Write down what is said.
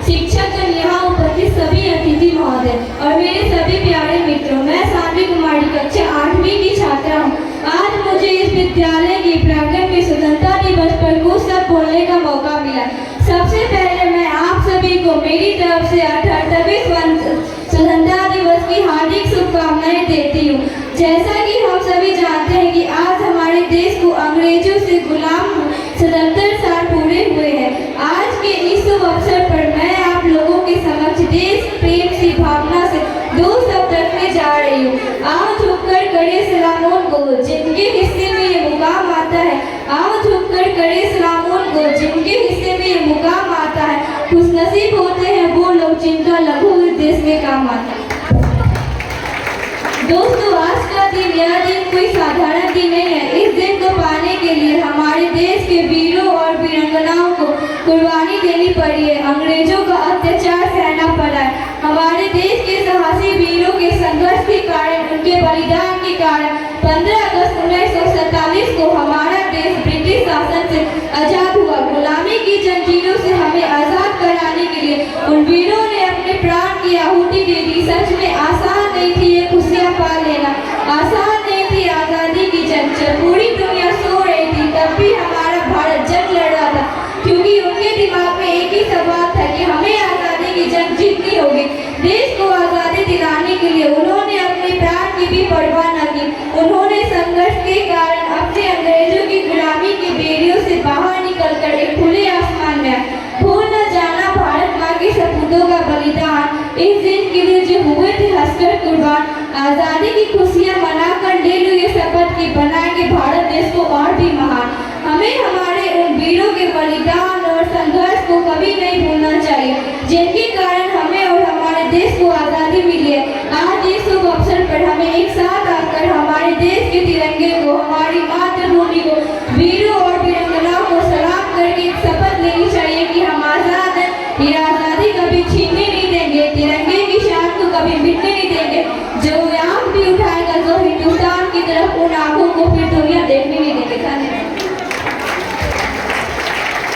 शिक्षकगण, यहाँ उपस्थित सभी अतिथि महोदय और मेरे सभी प्यारे मित्रों, मैं साध्वी कुमारी कक्षा 8वीं की छात्रा हूँ। आज मुझे इस विद्यालय की प्रांगण में स्वतंत्रता दिवस पर कुछ सब बोलने का मौका मिला। सबसे पहले मैं आप सभी को मेरी तरफ से 78वें स्वतंत्रता दिवस की हार्दिक शुभकामनाएं देती हूँ। जैसा कि हम सभी जानते हैं कि आज हमारे देश को अंग्रेजों से गुलाम 77 साल पूरे हुए हैं। आज के इस अवसर पर मैं आप लोगों के समक्ष देश प्रेम की भावना से दो शब्द रखने जा रही हूँ। आओ झुककर करे सलाम उनको जिनके हिस्से में ये मुकाम आता है। आओ झुककर करे सलाम उनको जिनके हिस्से में ये मुकाम आता है। खुशनसीब होते हैं वो लोग जिनका लघु देश में काम आता है। दोस्तों, आज का दिन, यह दिन कोई साधारण दिन नहीं है। इस दिन को पाने के लिए हमारे देश के वीरों और वीरांगनाओं को कुर्बानी देनी पड़ी है। अंग्रेजों का अत्याचार सहना पड़ा है। हमारे देश के साहसी वीरों के संघर्ष के कारण, उनके बलिदान के कारण 15 अगस्त 1947 को हमारा देश ब्रिटिश शासन से आजाद हुआ। गुलामी की जंजीरों से हमें आजाद कराने के लिए उन वीरों ने अपने प्राण की आहुति दे दी। सच में आसान नहीं थी ये खुशियां पा लेना, आसान नहीं थी आजादी की जंग। जब पूरी दुनिया सो रही थी तब भी हमारा भारत जंग लड़ रहा था, क्योंकि उनके दिमाग में एक ही सवाल था कि हमें आजादी की जंग जीतनी होगी। देश को आजादी दिलाने के लिए उन्होंने अपने प्राण की भी परवाह न की। उन्होंने संघर्ष के कारण अपने अंग्रेजों की गुलामी की बेड़ियों से बाहर निकलकर एक खुले आसमान में आए। भूल न जाना भारत माँ के सपूतों का बलिदान। इस दिन के लिए जो हुए थे हंसकर कुर्बान। आजादी की खुशियाँ मनाकर ले लो ये शपथ की बनाएंगे भारत देश को और भी महान। हमें हमारे उन वीरों के बलिदान और संघर्ष को कभी नहीं भूलना चाहिए, जिनके कारण हमें और हमारे देश को आज़ादी मिली है। आज इस शुभ अवसर पर हमें एक साथ आकर हमारे देश के तिरंगे को, हमारी मातृभूमि को, वीरों और वीरांगनाओं को सलाम करके एक शपथ लेनी चाहिए कि हम आज़ाद हैं। ये आज़ादी कभी छीनने नहीं देंगे, तिरंगे की शान को कभी मिटने नहीं देंगे। जो आँख भी उठाएगा जो हिंदुस्तान की तरफ, उन आँखों को फिर दुनिया देखने नहीं देंगे। धन्यवाद।